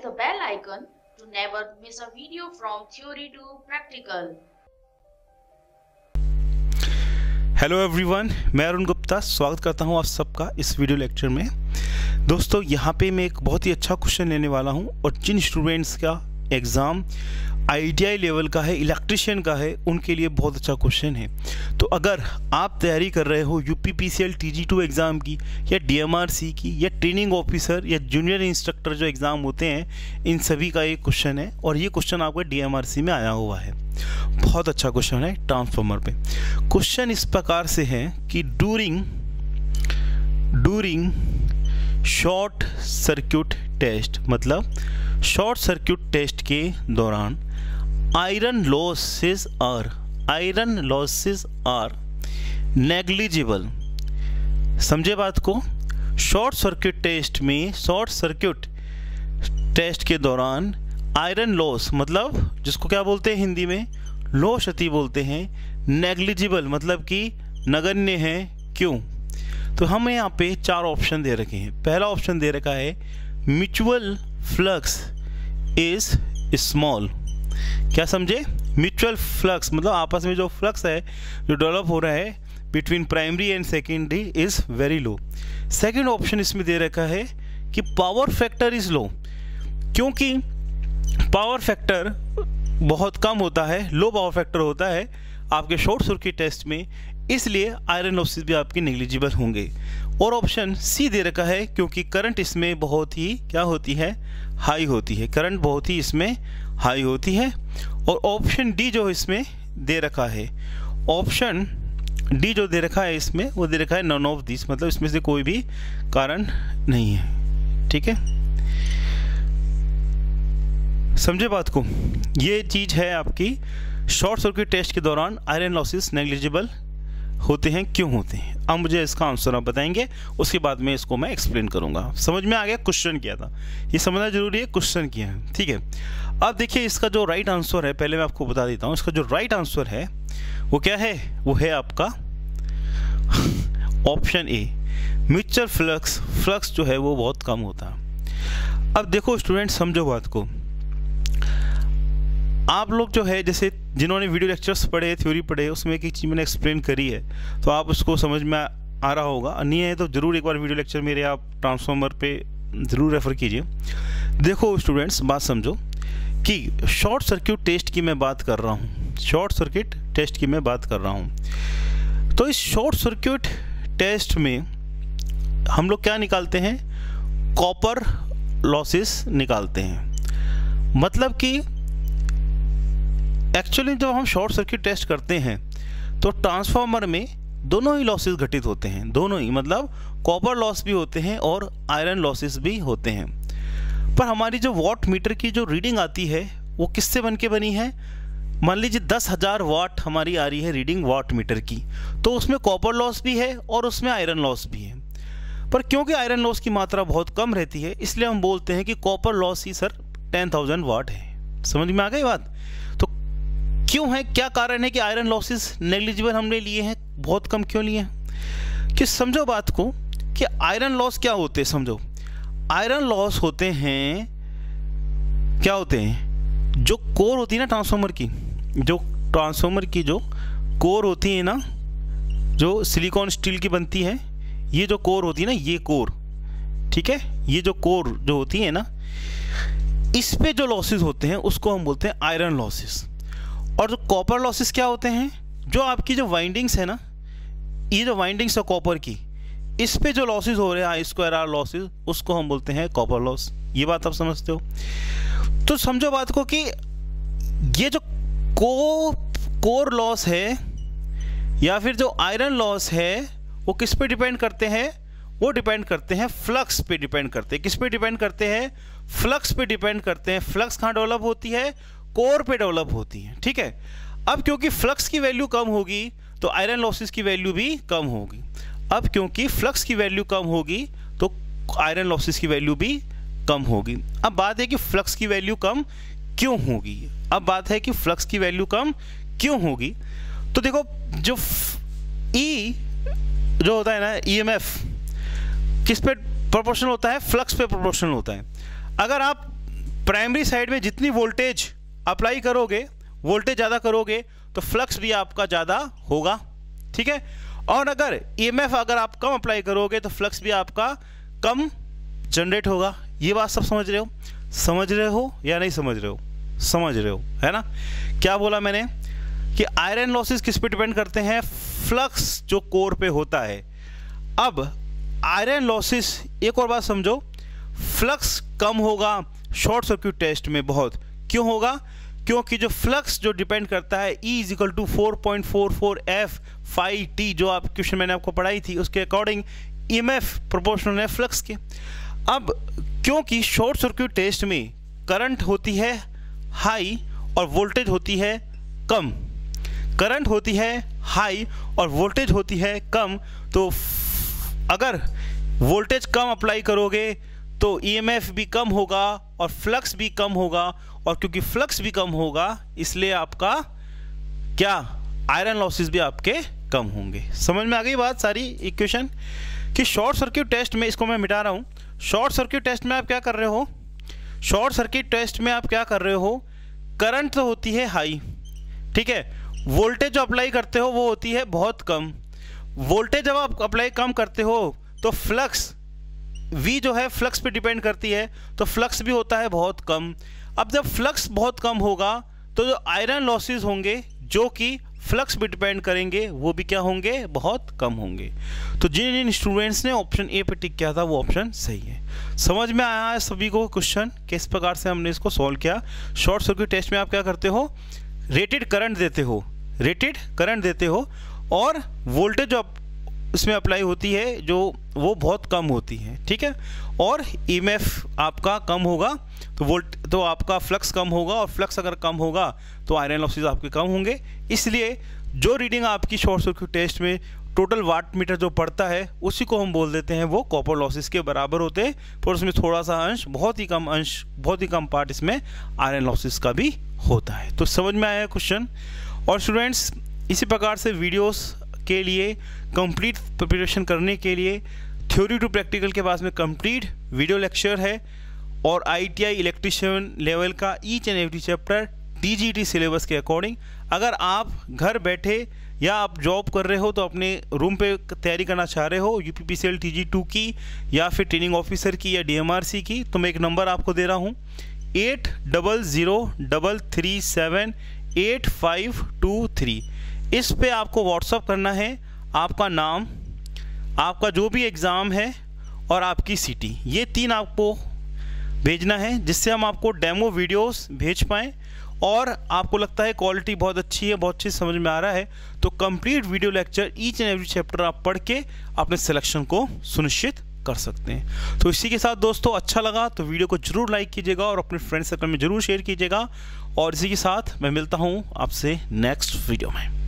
the bell icon to never miss a video from theory to practical. Hello everyone, मैं अरुण गुप्ता स्वागत करता हूं आप सबका इस वीडियो लेक्चर में। दोस्तों, यहां पे मैं एक बहुत ही अच्छा क्वेश्चन लेने वाला हूं और जिन स्टूडेंट्स का एग्ज़ाम ITI लेवल का है, इलेक्ट्रिशियन का है, उनके लिए बहुत अच्छा क्वेश्चन है। तो अगर आप तैयारी कर रहे हो UPPCL TG2 एग्ज़ाम की या DMRC की या ट्रेनिंग ऑफिसर या जूनियर इंस्ट्रक्टर जो एग्ज़ाम होते हैं, इन सभी का एक क्वेश्चन है और ये क्वेश्चन आपका DMRC में आया हुआ है। बहुत अच्छा क्वेश्चन है ट्रांसफार्मर पे। क्वेश्चन इस प्रकार से है कि डूरिंग शॉर्ट सर्क्यूट टेस्ट, मतलब शॉर्ट सर्क्यूट टेस्ट के दौरान आयरन लॉसेस आर नेग्लिजिबल। समझे बात को? शॉर्ट सर्क्यूट टेस्ट के दौरान आयरन लॉस, मतलब जिसको क्या बोलते हैं हिंदी में, लो क्षति बोलते हैं। नेग्लिजिबल मतलब कि नगण्य है। क्यों? तो हमें यहाँ पे 4 ऑप्शन दे रखे हैं। पहला ऑप्शन दे रखा है म्यूचुअल फ्लक्स इज स्मॉल। क्या समझे? म्यूचुअल फ्लक्स मतलब आपस में जो फ्लक्स है जो डेवलप हो रहा है between primary and secondary is very low. Second option इसमें दे रखा है कि पावर फैक्टर इज लो, क्योंकि पावर फैक्टर बहुत कम होता है, लो पावर फैक्टर होता है आपके शॉर्ट सर्किट टेस्ट में, इसलिए आयरन लॉसेस भी आपके नेग्लिजिबल होंगे। और ऑप्शन सी दे रखा है क्योंकि करंट इसमें बहुत ही क्या होती है, हाई होती है। करंट बहुत ही इसमें हाई होती है। और ऑप्शन डी जो इसमें दे रखा है, ऑप्शन डी जो दे रखा है इसमें, वो दे रखा है नन ऑफ दिस, मतलब इसमें से कोई भी कारण नहीं है। ठीक है, समझे बात को? ये चीज़ है आपकी शॉर्ट सर्किट टेस्ट के दौरान आयरन लॉसेस नेग्लिजिबल होते हैं, क्यों होते हैं। अब मुझे इसका आंसर आप बताएंगे, उसके बाद में इसको मैं एक्सप्लेन करूंगा। समझ में आ गया? क्वेश्चन किया था, ये समझना जरूरी है, क्वेश्चन किया है। ठीक है, अब देखिए इसका जो राइट आंसर है, पहले मैं आपको बता देता हूँ इसका जो राइट आंसर है वो क्या है, वो है आपका ऑप्शन ए। म्यूचुअल फ्लक्स जो है वो बहुत कम होता है। अब देखो स्टूडेंट, समझो बात को। आप लोग जो है, जैसे जिन्होंने वीडियो लेक्चर्स पढ़े, थ्योरी पढ़े, उसमें एक चीज़ मैंने एक्सप्लेन करी है, तो आप उसको समझ में आ रहा होगा। नहीं है तो ज़रूर एक बार वीडियो लेक्चर मेरे आप ट्रांसफार्मर पे ज़रूर रेफ़र कीजिए। देखो स्टूडेंट्स, बात समझो कि शॉर्ट सर्क्यूट टेस्ट की मैं बात कर रहा हूँ, तो इस शॉर्ट सर्क्यूट टेस्ट में हम लोग क्या निकालते हैं, कॉपर लॉसेस निकालते हैं। मतलब कि एक्चुअली जब हम शॉर्ट सर्किट टेस्ट करते हैं तो ट्रांसफार्मर में दोनों ही लॉसेस घटित होते हैं, दोनों ही, मतलब कॉपर लॉस भी होते हैं और आयरन लॉसेस भी होते हैं। पर हमारी जो वाट मीटर की जो रीडिंग आती है वो किससे बन के बनी है? मान लीजिए 10,000 वाट हमारी आ रही है रीडिंग वाट मीटर की, तो उसमें कॉपर लॉस भी है और उसमें आयरन लॉस भी है। पर क्योंकि आयरन लॉस की मात्रा बहुत कम रहती है, इसलिए हम बोलते हैं कि कॉपर लॉस ही सर 10,000 वाट है। समझ में आ गई बात? तो क्यों है, क्या कारण है कि आयरन लॉसेस नेग्लिजिबल हमने लिए हैं, बहुत कम क्यों लिए हैं? कि समझो बात को कि आयरन लॉस क्या होते हैं। समझो, आयरन लॉस होते हैं, क्या होते हैं, जो कोर होती है ना ट्रांसफार्मर की जो कोर होती है ना, जो सिलिकॉन स्टील की बनती है, ये जो कोर होती है ना, ये कोर, ठीक है, ये जो कोर जो होती है ना, इस पे जो लॉसेस होते हैं उसको हम बोलते हैं आयरन लॉसेस। और जो कॉपर लॉसेस क्या होते हैं, जो आपकी जो वाइंडिंग्स है ना, ये जो वाइंडिंग्स है कॉपर की, इस पे जो लॉसेस हो रहे हैं I²R लॉसेस, उसको हम बोलते हैं कॉपर लॉस। ये बात आप समझते हो? तो समझो बात को कि ये जो कोर लॉस है या फिर जो आयरन लॉस है, वो किस पे डिपेंड करते हैं? वो डिपेंड करते हैं फ्लक्स पे डिपेंड करते हैं। किस पे डिपेंड करते हैं? फ्लक्स पे डिपेंड करते हैं। फ्लक्स कहाँ डेवलप होती है? कोर पे डेवलप होती है। ठीक है, अब क्योंकि फ्लक्स की वैल्यू कम होगी तो आयरन लॉसेस की वैल्यू भी कम होगी। अब क्योंकि फ्लक्स की वैल्यू कम होगी तो आयरन लॉसेस की वैल्यू भी कम होगी। अब बात है कि फ्लक्स की वैल्यू कम क्यों होगी? तो देखो, जो ई जो होता है ना, EMF किस पे प्रोपोर्शनल होता है? फ्लक्स पे प्रोपोर्शनल होता है। अगर आप प्राइमरी साइड में जितनी वोल्टेज अप्लाई करोगे, वोल्टेज ज़्यादा करोगे तो फ्लक्स भी आपका ज़्यादा होगा, ठीक है। और अगर ईएमएफ अगर आप कम अप्लाई करोगे तो फ्लक्स भी आपका कम जनरेट होगा। ये बात सब समझ रहे हो? समझ रहे हो या नहीं समझ रहे हो? समझ रहे हो, है ना। क्या बोला मैंने कि आयरन लॉसेस किस पे डिपेंड करते हैं? फ्लक्स जो कोर पे होता है। अब आयरन लॉसेस, एक और बात समझो, फ्लक्स कम होगा शॉर्ट सर्किट टेस्ट में बहुत। क्यों होगा? क्योंकि जो फ्लक्स जो डिपेंड करता है E = 4.44 F phi T, जो आप क्वेश्चन मैंने आपको पढ़ाई थी, उसके अकॉर्डिंग ईएमएफ प्रोपोर्शनल है फ्लक्स के। अब क्योंकि शॉर्ट सर्किट टेस्ट में करंट होती है हाई और वोल्टेज होती है कम, करंट होती है हाई और वोल्टेज होती है कम, तो अगर वोल्टेज कम अप्लाई करोगे तो ईएमएफ भी कम होगा और फ्लक्स भी कम होगा, और क्योंकि फ्लक्स भी कम होगा इसलिए आपका क्या, आयरन लॉसेस भी आपके कम होंगे। समझ में आ गई बात सारी इक्वेशन कि शॉर्ट सर्किट टेस्ट में, इसको मैं मिटा रहा हूँ। शॉर्ट सर्किट टेस्ट में आप क्या कर रहे हो? शॉर्ट सर्किट टेस्ट में आप क्या कर रहे हो? करंट तो होती है हाई, ठीक है, वोल्टेज जो अप्लाई करते हो वो होती है बहुत कम। वोल्टेज जब आप अप्लाई कम करते हो तो फ्लक्स V जो है फ्लक्स पे डिपेंड करती है, तो फ्लक्स भी होता है बहुत कम। अब जब फ्लक्स बहुत कम होगा तो जो आयरन लॉसेस होंगे जो कि फ्लक्स पे डिपेंड करेंगे वो भी क्या होंगे? बहुत कम होंगे। तो जिन जिन स्टूडेंट्स ने ऑप्शन ए पे टिक किया था वो ऑप्शन सही है। समझ में आया है सभी को क्वेश्चन किस प्रकार से हमने इसको सॉल्व किया? शॉर्ट सर्किट टेस्ट में आप क्या करते हो? रेटेड करंट देते हो, रेटेड करंट देते हो, और वोल्टेज जो इसमें अप्लाई होती है जो वो बहुत कम होती है, ठीक है, और ईएमएफ आपका कम होगा तो आपका फ्लक्स कम होगा, और फ्लक्स अगर कम होगा तो आयरन लॉसेस आपके कम होंगे। इसलिए जो रीडिंग आपकी शॉर्ट सर्किट टेस्ट में टोटल वाट मीटर जो पड़ता है उसी को हम बोल देते हैं वो कॉपर लॉसेस के बराबर होते हैं, पर उसमें थोड़ा सा अंश, बहुत ही कम पार्ट इसमें आयरन लॉसेस का भी होता है। तो समझ में आया क्वेश्चन। और स्टूडेंट्स, इसी प्रकार से वीडियोस के लिए कंप्लीट प्रिपरेशन करने के लिए थ्योरी टू प्रैक्टिकल के पास में कंप्लीट वीडियो लेक्चर है, और ITI इलेक्ट्रीशियन लेवल का each and every chapter TGT syllabus के अकॉर्डिंग। अगर आप घर बैठे या आप जॉब कर रहे हो तो अपने रूम पे तैयारी करना चाह रहे हो UPPCL TG2 की या फिर ट्रेनिंग ऑफिसर की या DMRC की, तो मैं एक नंबर आपको दे रहा हूँ 8003378523। इस पे आपको व्हाट्सअप करना है आपका नाम, आपका जो भी एग्ज़ाम है और आपकी सिटी, ये 3 आपको भेजना है, जिससे हम आपको डेमो वीडियोस भेज पाएँ। और आपको लगता है क्वालिटी बहुत अच्छी है, बहुत अच्छी समझ में आ रहा है, तो complete video lecture each and every chapter आप पढ़ के अपने सिलेक्शन को सुनिश्चित कर सकते हैं। तो इसी के साथ दोस्तों, अच्छा लगा तो वीडियो को जरूर लाइक कीजिएगा और अपने फ्रेंड सर्कल में जरूर शेयर कीजिएगा। और इसी के साथ मैं मिलता हूँ आपसे नेक्स्ट वीडियो में।